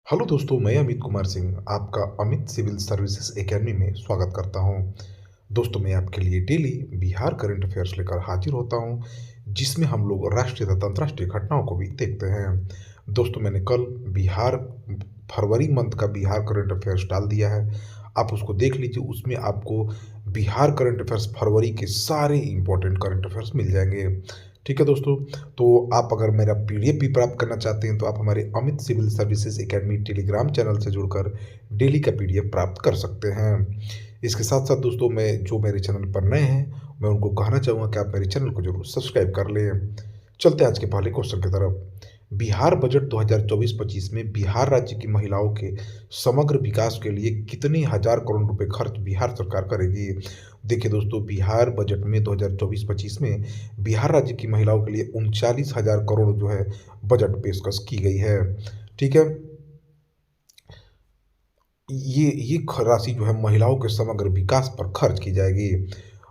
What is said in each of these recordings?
Hello दोस्तों, मैं अमित कुमार सिंह आपका अमित सिविल सर्विसेज एकेडमी में स्वागत करता हूं। दोस्तों, मैं आपके लिए डेली बिहार करंट अफेयर्स लेकर हाजिर होता हूं, जिसमें हम लोग राष्ट्रीय तथा अंतर्राष्ट्रीय घटनाओं को भी देखते हैं। दोस्तों, मैंने कल बिहार फरवरी मंथ का बिहार करंट अफेयर्स डाल दिया है। आप उसको देख लीजिए। उसमें आपको बिहार करंट अफेयर्स फरवरी के सारे इंपॉर्टेंट करंट अफेयर्स मिल जाएंगे। ठीक है दोस्तों, तो आप अगर मेरा पीडीएफ भी प्राप्त करना चाहते हैं तो आप हमारे Amit civil services academy Telegram channel से जुड़कर डेली का पीडीएफ प्राप्त कर सकते हैं। इसके साथ साथ दोस्तों, मैं जो मेरे चैनल पर नए हैं मैं उनको कहना चाहूँगा कि आप मेरे चैनल को जरूर सब्सक्राइब कर लें। चलते हैं आज के पहले क्वेश्चन की तरफ। बिहार बजट 2024-25 में बिहार राज्य की महिलाओं के समग्र विकास के लिए कितने हजार करोड़ रुपए खर्च बिहार सरकार करेगी। देखिए दोस्तों, बिहार बजट में 2024-25 में बिहार राज्य की महिलाओं के लिए 39,000 करोड़ जो है बजट पेशकश की गई है। ठीक है, ये राशि जो है महिलाओं के समग्र विकास पर खर्च की जाएगी।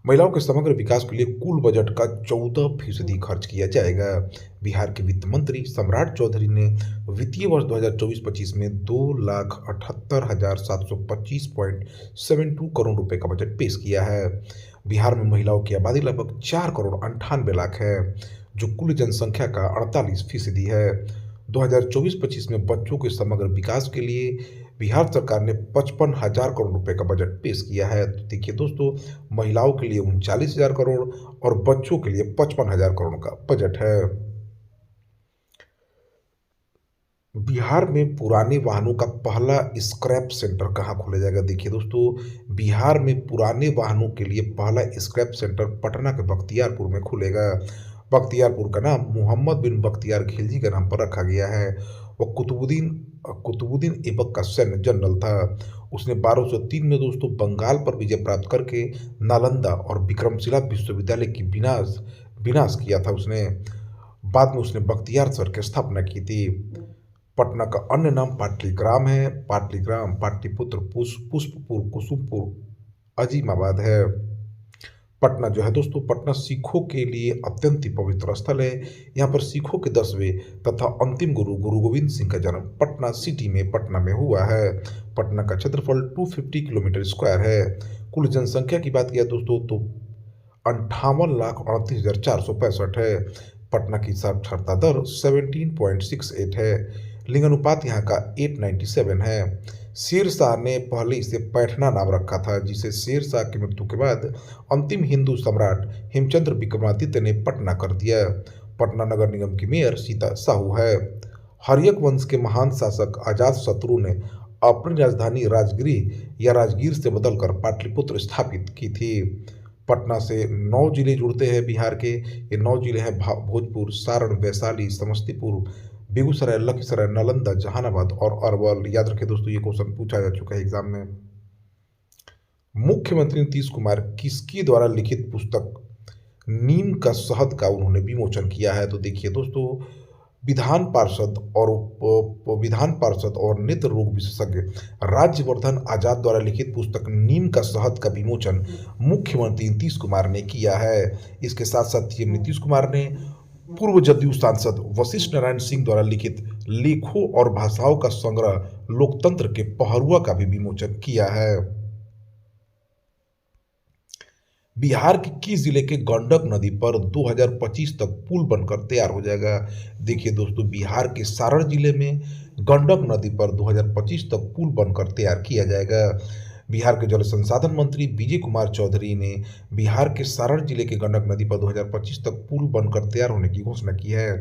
महिलाओं के समग्र विकास के लिए कुल बजट का 14% खर्च किया जाएगा। बिहार के वित्त मंत्री सम्राट चौधरी ने वित्तीय वर्ष 2024-25 में 2,78,725.72 करोड़ रुपए का बजट पेश किया है। बिहार में महिलाओं की आबादी लगभग 4,98,00,000 है, जो कुल जनसंख्या का 48% है। 2024-25 में बच्चों के समग्र विकास के लिए बिहार सरकार ने 55,000 करोड़ रुपए का बजट पेश किया है। तो देखिए दोस्तों, महिलाओं के लिए 39,000 करोड़ और बच्चों के लिए 55,000 करोड़ का बजट है। बिहार में पुराने वाहनों का पहला स्क्रैप सेंटर कहाँ खोला जाएगा। देखिए दोस्तों, बिहार में पुराने वाहनों के लिए पहला स्क्रैप सेंटर पटना के बख्तियारपुर में खुलेगा। बख्तियारपुर का नाम मोहम्मद बिन बख्तियार खिलजी के नाम पर रखा गया है। वह कुतुबुद्दीन ऐबक का सैन्य जनरल था। उसने 1203 में दोस्तों बंगाल पर विजय प्राप्त करके नालंदा और विक्रमशिला विश्वविद्यालय की विनाश विनाश किया था उसने। बाद में उसने बख्तियार सर की स्थापना की थी। पटना का अन्य नाम पाटलीग्राम है। पाटलीग्राम पाटलिपुत्र पुष्पपुर कुसुमपुर अजीमाबाद है। पटना जो है दोस्तों, पटना सिखों के लिए अत्यंत ही पवित्र स्थल है। यहाँ पर सिखों के 10वें तथा अंतिम गुरु गुरु गोविंद सिंह का जन्म पटना सिटी में पटना में हुआ है। पटना का क्षेत्रफल 250 किलोमीटर स्क्वायर है। कुल जनसंख्या की बात किया दोस्तों तो 58,38,465 है। पटना की साक्षरता दर 17.68 है। लिंग अनुपात यहाँ का 897 है। शेर शाह ने पहले इसे पैठना नाम रखा था, जिसे शेर शाह की मृत्यु के बाद अंतिम हिंदू सम्राट हेमचंद्र विक्रमादित्य ने पटना कर दिया। पटना नगर निगम की मेयर सीता साहू है। हर्यक वंश के महान शासक अजातशत्रु ने अपनी राजधानी राजगीर या राजगीर से बदलकर पाटलिपुत्र स्थापित की थी। पटना से 9 जिले जुड़ते हैं बिहार के। ये 9 जिले हैं भोजपुर, सारण, वैशाली, समस्तीपुर, बेगूसराय, लखीसराय, नालंदा, जहानाबाद और अरवल। याद रखें दोस्तों, ये क्वेश्चन पूछा जा चुका है एग्जाम में। मुख्यमंत्री नीतीश कुमार किसके द्वारा लिखित पुस्तक नीम का शहद का उन्होंने विमोचन किया है। तो देखिए दोस्तों, विधान पार्षद और नेत्र रोग विशेषज्ञ राज्यवर्धन आजाद द्वारा लिखित पुस्तक नीम का शहद का विमोचन मुख्यमंत्री नीतीश कुमार ने किया है। इसके साथ साथ सीएम नीतीश कुमार ने पूर्व जदयू सांसद वशिष्ठ नारायण सिंह द्वारा लिखित लेखों और भाषाओं का संग्रह लोकतंत्र के पहरुआ का भी विमोचन किया है। बिहार के किस जिले के गंडक नदी पर 2025 तक पुल बनकर तैयार हो जाएगा। देखिए दोस्तों, बिहार के सारण जिले में गंडक नदी पर 2025 तक पुल बनकर तैयार किया जाएगा। बिहार के जल संसाधन मंत्री विजय कुमार चौधरी ने बिहार के सारण जिले के गंडक नदी पर 2025 तक पुल बनकर तैयार होने की घोषणा की है।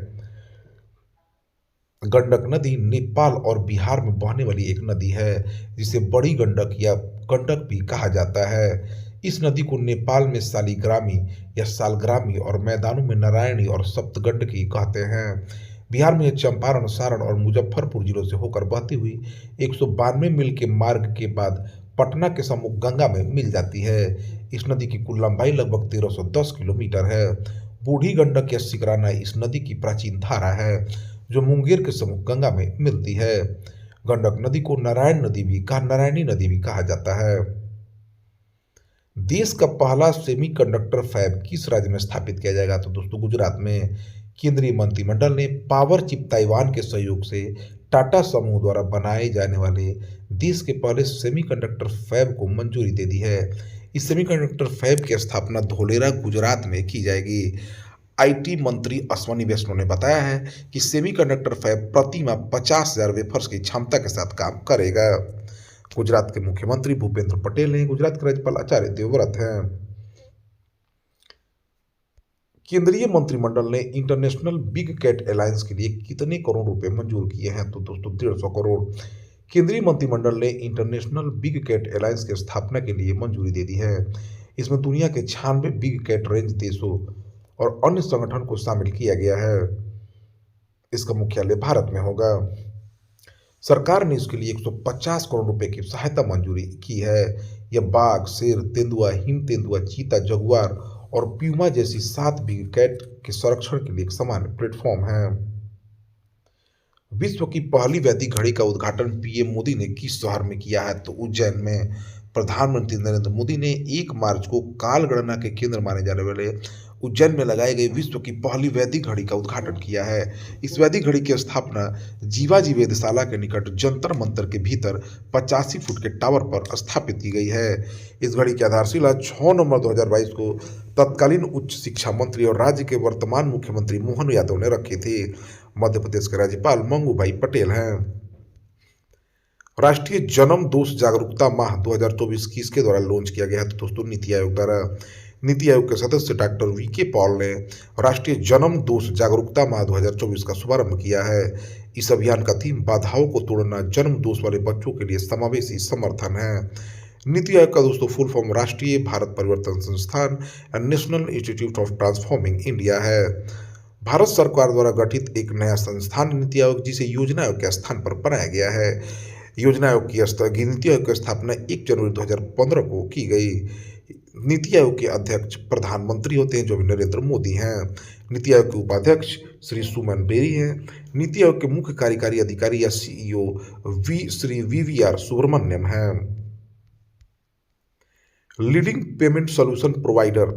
गंडक नदी नेपाल और बिहार में बहने वाली एक नदी है, जिसे बड़ी गंडक या गंडक भी कहा जाता है। इस नदी को नेपाल में शालिग्रामी या सालग्रामी और मैदानों में नारायणी और सप्तगंडकी कहते हैं। बिहार में चंपारण, सारण और मुजफ्फरपुर जिलों से होकर बहती हुई 192 मील के मार्ग के बाद पटना के सम्मुख गंगा में मिल जाती है। इस नदी की कुल लंबाई लगभग 1310 किलोमीटर है। बूढ़ी गंडक या सिकराना इस नदी की प्राचीन धारा है, जो मुंगेर के सम्मुख गंगा में मिलती है। गंडक नदी को नारायणी नदी भी कहा जाता है। देश का पहला सेमीकंडक्टर फैब किस राज्य में स्थापित किया जाएगा। तो दोस्तों, गुजरात में। केंद्रीय मंत्रिमंडल ने पावर चिप ताइवान के सहयोग से टाटा समूह द्वारा बनाए जाने वाले देश के पहले सेमीकंडक्टर फैब को मंजूरी दे दी है। इस सेमीकंडक्टर फैब की स्थापना धोलेरा गुजरात में की जाएगी। आईटी मंत्री अश्वनी वैष्णव ने बताया है कि सेमीकंडक्टर फैब प्रति माह 50,000 वेफर्स की क्षमता के साथ काम करेगा। गुजरात के मुख्यमंत्री भूपेंद्र पटेल हैं, गुजरात के राज्यपाल आचार्य देवव्रत हैं। केंद्रीय मंत्रिमंडल ने इंटरनेशनल बिग कैट अलायंस के लिए कितने करोड़ रुपए मंजूर किए हैं? तो दोस्तों 150 करोड़। केंद्रीय मंत्रिमंडल ने इंटरनेशनल बिग कैट अलायंस की स्थापना के लिए मंजूरी दे दी है। इसमें दुनिया के 96 बिग कैट रेंज देशों और अन्य संगठन को शामिल किया गया है। इसका मुख्यालय भारत में होगा। सरकार ने इसके लिए 150 करोड़ रुपए की सहायता मंजूरी की है। यह बाघ, शेर, तेंदुआ, हिम तेंदुआ, चीता, जगुआर और प्यूमा जैसी 7 बिग कैट के संरक्षण के लिए एक सामान्य प्लेटफॉर्म है। विश्व की पहली वैदिक घड़ी का उद्घाटन पीएम मोदी ने किस शहर में किया है? तो उज्जैन में। प्रधानमंत्री नरेंद्र मोदी ने 1 मार्च को काल गणना के केंद्र माने जाने वाले उज्जैन में लगाई गई विश्व की पहली वैदिक घड़ी का उद्घाटन किया है। इस वैदिक घड़ी की स्थापना जीवाजी वेधशाला के निकट जंतर मंतर के भीतर 85 फुट के टावर पर स्थापित की गई है। इस घड़ी की आधारशिला 6 नवंबर 2022 को तत्कालीन उच्च शिक्षा मंत्री और राज्य के वर्तमान मुख्यमंत्री मोहन यादव ने रखी थी। मध्य प्रदेश के राज्यपाल मंगूभाई पटेल हैं। राष्ट्रीय जन्म दोष जागरूकता माह 2024 किसके द्वारा लॉन्च किया गया है? तो दोस्तों नीति आयोग द्वारा। नीति आयोग के सदस्य डॉक्टर वीके पॉल ने राष्ट्रीय जन्म दोष जागरूकता माह 2024 का शुभारंभ किया है। इस अभियान का थीम बाधाओं को तोड़ना, जन्म दोष वाले बच्चों के लिए समावेशी समर्थन है। नीति आयोग का दोस्तों फुल फॉर्म राष्ट्रीय भारत परिवर्तन संस्थान and national institute of transforming India है। भारत सरकार द्वारा गठित एक नया संस्थान नीति आयोग, जिसे योजना आयोग के स्थान पर बनाया गया है। योजना आयोग की नीति आयोग की स्थापना 1 जनवरी 2015 को की गई। नीति आयोग के अध्यक्ष प्रधानमंत्री होते हैं, जो भी नरेंद्र मोदी हैं। नीति आयोग के उपाध्यक्ष श्री सुमन बेरी हैं। नीति आयोग के मुख्य कार्यकारी अधिकारी या सीईओ श्री वीवीआर सुब्रमण्यम हैं। Leading payment solution provider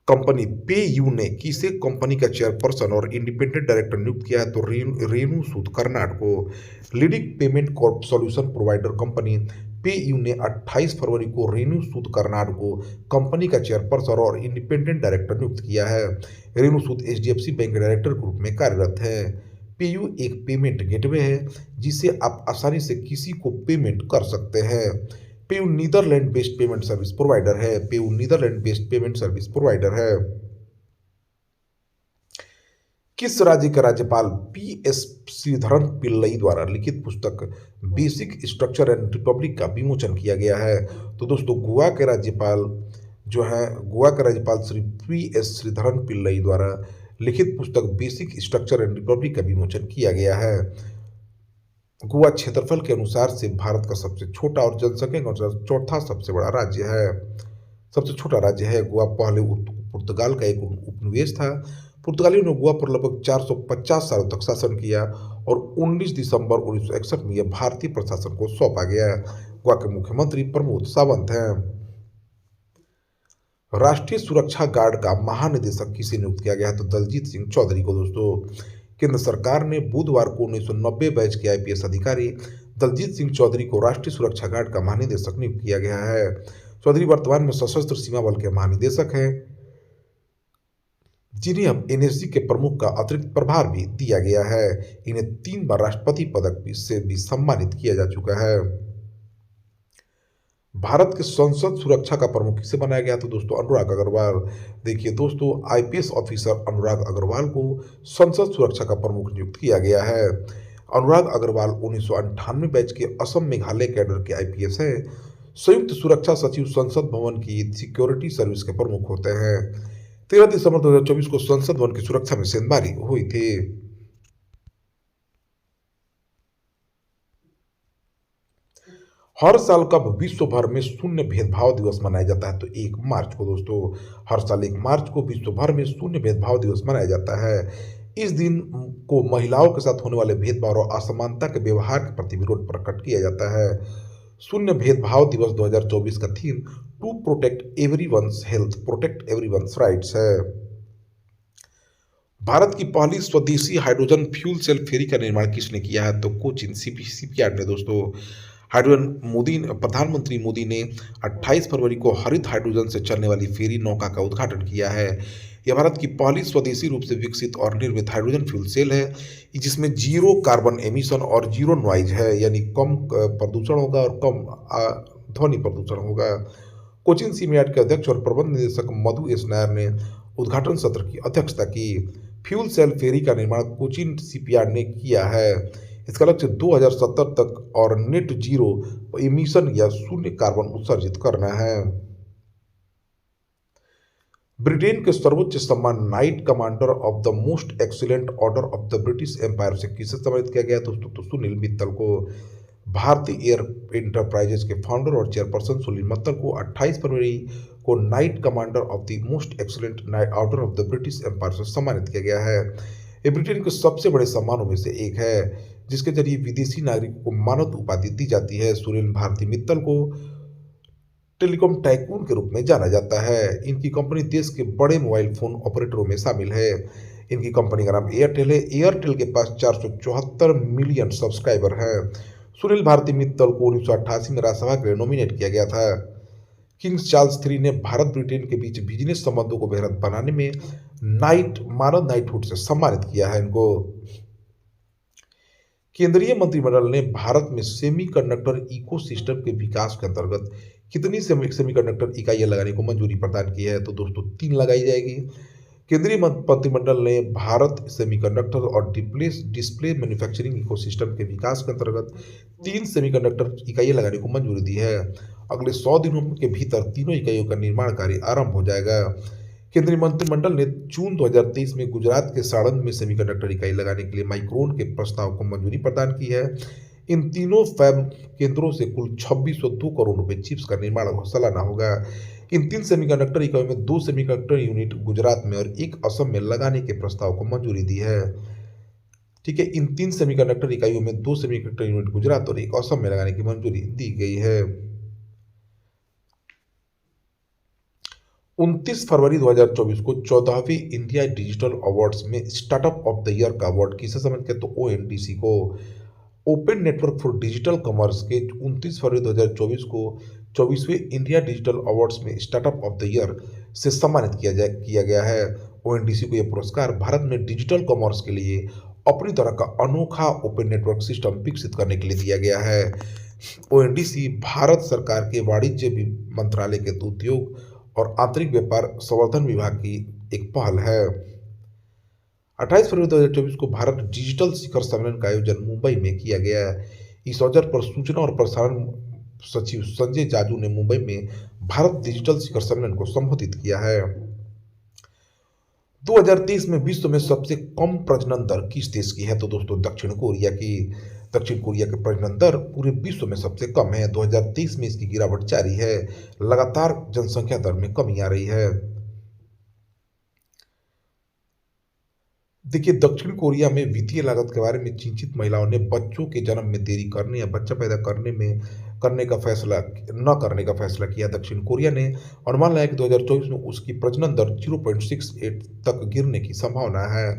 company PayU ने किसे कंपनी का चेयरपर्सन और इंडिपेंडेंट डायरेक्टर नियुक्त किया है? तो रेणु सूद कर्नाड को। Leading payment solution provider company PayU ने 28 फरवरी को रेणु सूद कर्नाड को कंपनी का चेयरपर्सन और इंडिपेंडेंट डायरेक्टर नियुक्त किया है। रेणु सूद एचडीएफसी बैंक के डायरेक्टर के रूप में कार्यरत है। पेयू एक पेमेंट गेटवे है, जिससे आप आसानी से किसी को पेमेंट कर सकते हैं। PayU Netherland based payment service provider है। PayU Netherland based payment service provider है। किस राज्य के राज्यपाल पीएस श्रीधरन पिल्लई द्वारा लिखित पुस्तक बेसिक स्ट्रक्चर एंड रिपब्लिक का विमोचन किया गया है? तो दोस्तों गोवा के राज्यपाल गोवा के राज्यपाल श्री पीएस श्रीधरन पिल्लई द्वारा लिखित पुस्तक बेसिक स्ट्रक्चर एंड रिपब्लिक का विमोचन किया गया है। गोवा क्षेत्रफल के अनुसार से भारत का सबसे छोटा और जनसंख्या के अनुसार चौथा सबसे बड़ा राज्य है। सबसे छोटा राज्य है गोवा। पहले पुर्तगाल का एक उपनिवेश था। पुर्तगालियों ने गोवा पर लगभग 450 सालों तक शासन किया और 19 दिसंबर 1961 में यह भारतीय प्रशासन को सौंपा गया। गोवा के मुख्यमंत्री प्रमोद सावंत हैं। राष्ट्रीय सुरक्षा गार्ड का महानिदेशक किसे नियुक्त किया गया है? तो दलजीत सिंह चौधरी को। दोस्तों केंद्र सरकार ने बुधवार को 1990 बैच के आईपीएस अधिकारी दलजीत सिंह चौधरी को राष्ट्रीय सुरक्षा गार्ड का महानिदेशक नियुक्त किया गया है। चौधरी वर्तमान में सशस्त्र सीमा बल के महानिदेशक हैं, जिन्हें अब एनएसजी के प्रमुख का अतिरिक्त प्रभार भी दिया गया है। इन्हें 3 बार राष्ट्रपति पदक से भी सम्मानित किया जा चुका है। भारत के संसद सुरक्षा का प्रमुख किसे बनाया गया? तो दोस्तों अनुराग अग्रवाल। देखिए दोस्तों, आईपीएस ऑफिसर अनुराग अग्रवाल को संसद सुरक्षा का प्रमुख नियुक्त किया गया है। अनुराग अग्रवाल 1998 बैच के असम मेघालय कैडर के आईपीएस हैं। संयुक्त सुरक्षा सचिव संसद भवन की सिक्योरिटी सर्विस के प्रमुख होते हैं। 13 दिसंबर 2024 को संसद भवन की सुरक्षा में सेंधमारी हुई थी। हर साल कब विश्व भर में शून्य भेदभाव दिवस मनाया जाता है? तो 1 मार्च को। दोस्तों हर साल 1 मार्च को विश्व भर में शून्य भेदभाव दिवस मनाया जाता है। इस दिन को महिलाओं के साथ होने वाले भेदभाव और असमानता के व्यवहार के प्रति विरोध प्रकट किया जाता है। शून्य भेदभाव दिवस 2024 का theme to protect everyone's health, protect everyone's rights है। भारत की पहली स्वदेशी हाइड्रोजन फ्यूल सेल फेरी का निर्माण किसने किया है? तो कोचिन शिपयार्ड ने दोस्तों। हाइड्रोजन मोदी प्रधानमंत्री मोदी ने 28 फरवरी को हरित हाइड्रोजन से चलने वाली फेरी नौका का उद्घाटन किया है। यह भारत की पहली स्वदेशी रूप से विकसित और निर्मित हाइड्रोजन फ्यूल सेल है, जिसमें जीरो कार्बन एमिशन और जीरो नॉइज है, यानी कम प्रदूषण होगा और कम ध्वनि प्रदूषण होगा। कोचिन शिपयार्ड के अध्यक्ष और प्रबंध निदेशक मधु एस नायर ने उद्घाटन सत्र की अध्यक्षता की। फ्यूल सेल फेरी का निर्माण कोचिन शिपयार्ड ने किया है। इसका लक्ष्य 2070 तक और नेट जीरो एमिशन या शून्य कार्बन उत्सर्जित करना है। ब्रिटेन के सर्वोच्च सम्मान knight commander of the most excellent order of the British empire से किसे सम्मानित किया गया दोस्तों? तो सुनील मित्तल को। भारतीय एयर एंटरप्राइजेज के फाउंडर और चेयरपर्सन सुनील मित्तल को 28 फरवरी को knight commander of the most excellent knight order of the British empire से सम्मानित किया गया है। ये ब्रिटेन के सबसे बड़े सम्मानों में से एक है, जिसके जरिए विदेशी नागरिकों को मानद उपाधि दी जाती है। सुनील भारती मित्तल को टेलीकॉम टाइकून के रूप में जाना जाता है। इनकी कंपनी देश के बड़े मोबाइल फोन ऑपरेटरों में शामिल है। इनकी कंपनी का नाम एयरटेल है। एयरटेल के पास 474 मिलियन सब्सक्राइबर हैं। सुनील भारती मित्तल को 1988 में राज्यसभा के लिए नॉमिनेट किया गया था। किंग्स चार्ल्स III ने भारत ब्रिटेन के बीच बिजनेस संबंधों को बेहतर बनाने में मानद नाइटहुड से सम्मानित किया है इनको। केंद्रीय मंत्रिमंडल ने भारत में सेमीकंडक्टर इकोसिस्टम के विकास के अंतर्गत कितनी सेमीकंडक्टर इकाइयां लगाने को मंजूरी प्रदान की है? तो दोस्तों 3 लगाई जाएगी। केंद्रीय मंत्रिमंडल ने भारत सेमीकंडक्टर और डिस्प्ले मैन्युफैक्चरिंग इकोसिस्टम के विकास के अंतर्गत 3 सेमीकंडक्टर इकाइयां लगाने को मंजूरी दी है। अगले 100 दिनों के भीतर तीनों इकाइयों का निर्माण कार्य आरंभ हो जाएगा। केंद्रीय मंत्रिमंडल ने जून 2023 में गुजरात के साणंद में सेमीकंडक्टर इकाई लगाने के लिए माइक्रोन के प्रस्ताव को मंजूरी प्रदान की है। इन तीनों फैब केंद्रों से कुल 2602 करोड़ रुपए चिप्स का निर्माण सालाना होगा। इन 3 सेमीकंडक्टर इकाइयों में 2 सेमीकंडक्टर यूनिट गुजरात में और 1 असम में लगाने के प्रस्ताव को मंजूरी दी है। ठीक है, इन 3 सेमीकंडक्टर इकाइयों में 2 सेमीकंडक्टर यूनिट गुजरात और 1 असम में लगाने की मंजूरी दी गई है। 29 फरवरी 2024 को 14वीं इंडिया डिजिटल अवार्ड्स में स्टार्टअप ऑफ द ईयर का अवार्ड किसे समझ के? तो ONDC को। Open network for digital commerce के 29 फरवरी 2024 को 24वें इंडिया डिजिटल अवार्ड्स में स्टार्टअप ऑफ द ईयर से सम्मानित किया गया है। ONDC को यह पुरस्कार भारत में डिजिटल कॉमर्स के लिए अपनी तरह का अनोखा ओपन नेटवर्क सिस्टम विकसित करने के लिए दिया गया है। ONDC भारत सरकार के वाणिज्य मंत्रालय के उद्योग और आंतरिक व्यापार संवर्धन विभाग की एक पहल है। 28 फरवरी 2024 को भारत डिजिटल शिखर सम्मेलन का आयोजन मुंबई में किया गया। इस अवसर पर सूचना और प्रसारण सचिव संजय जाजू ने मुंबई में भारत डिजिटल शिखर सम्मेलन को संबोधित किया है। 2023 में विश्व में सबसे कम प्रजनन दर किस देश की है? तो दोस्तों दक्षिण कोरिया की। दक्षिण कोरिया के प्रजनन दर पूरे विश्व में सबसे कम है। 2023 में इसकी गिरावट जारी है। लगातार जनसंख्या दर में कमी आ रही है। देखिए, दक्षिण कोरिया में वित्तीय लागत के बारे में चिंतित महिलाओं ने बच्चों के जन्म में देरी करने या बच्चा पैदा करने का फैसला न करने का फैसला किया। दक्षिण कोरिया ने अनुमान लगाया कि 2024 में उसकी प्रजनन दर 0.68 तक गिरने की संभावना है।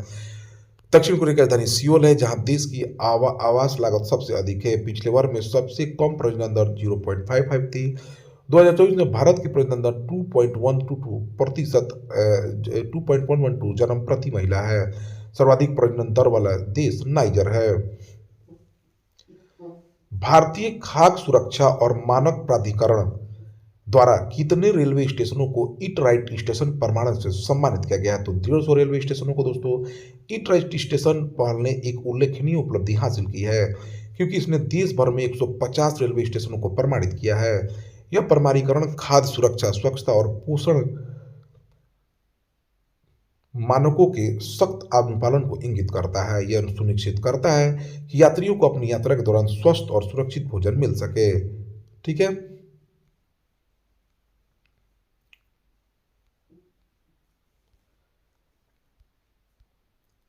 दक्षिण कोरिया की राजधानी सियोल है, जहां देश की आवास लागत सबसे अधिक है। पिछले वर्ष में सबसे कम प्रजनन दर 0.55 थी। 2024 में भारत की प्रजनन दर 2.112 जन्म प्रति महिला है। सर्वाधिक प्रजनन दर वाला देश नाइजर है। भारतीय खाद्य सुरक्षा और मानक प्राधिकरण द्वारा कितने रेलवे स्टेशनों को ईट राइट स्टेशन प्रमाणन से सम्मानित किया गया है? तो 150 रेलवे स्टेशनों को दोस्तों ईट राइट स्टेशन पहल ने एक उल्लेखनीय उपलब्धि हासिल की है, क्योंकि इसने देश भर में 150 रेलवे स्टेशनों को प्रमाणित किया है। यह प्रमाणीकरण खाद्य सुरक्षा, स्वच्छता और पोषण मानकों के सख्त अनुपालन को इंगित करता है। यह सुनिश्चित करता है कि यात्रियों को अपनी यात्रा के दौरान स्वस्थ और सुरक्षित भोजन मिल सके। ठीक है,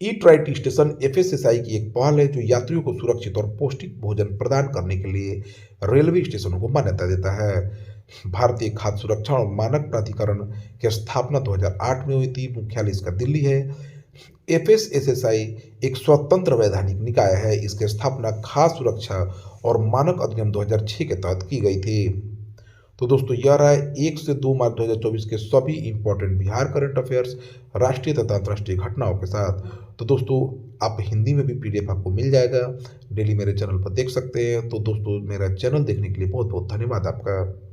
ईट राइट स्टेशन FSSAI की एक पहल है जो यात्रियों को सुरक्षित और पौष्टिक भोजन प्रदान करने के लिए रेलवे स्टेशनों को मान्यता देता है। भारतीय खाद्य सुरक्षा और मानक प्राधिकरण की स्थापना 2008 में हुई थी। मुख्यालय इसका दिल्ली है। एफएसएसएसआई एक स्वतंत्र वैधानिक निकाय है। इसकी स्थापना खाद्य सुरक्षा और मानक अधिनियम 2006 के तहत की गई थी। तो दोस्तों यह रहा है 1 से 2 मार्च 2024 के सभी इंपॉर्टेंट बिहार करंट अफेयर्स, राष्ट्रीय तथा अंतर्राष्ट्रीय घटनाओं के साथ। तो दोस्तों आप हिंदी में भी पीडीएफ आपको मिल जाएगा, डेली मेरे चैनल पर देख सकते हैं। तो दोस्तों मेरा चैनल देखने के लिए बहुत बहुत धन्यवाद आपका।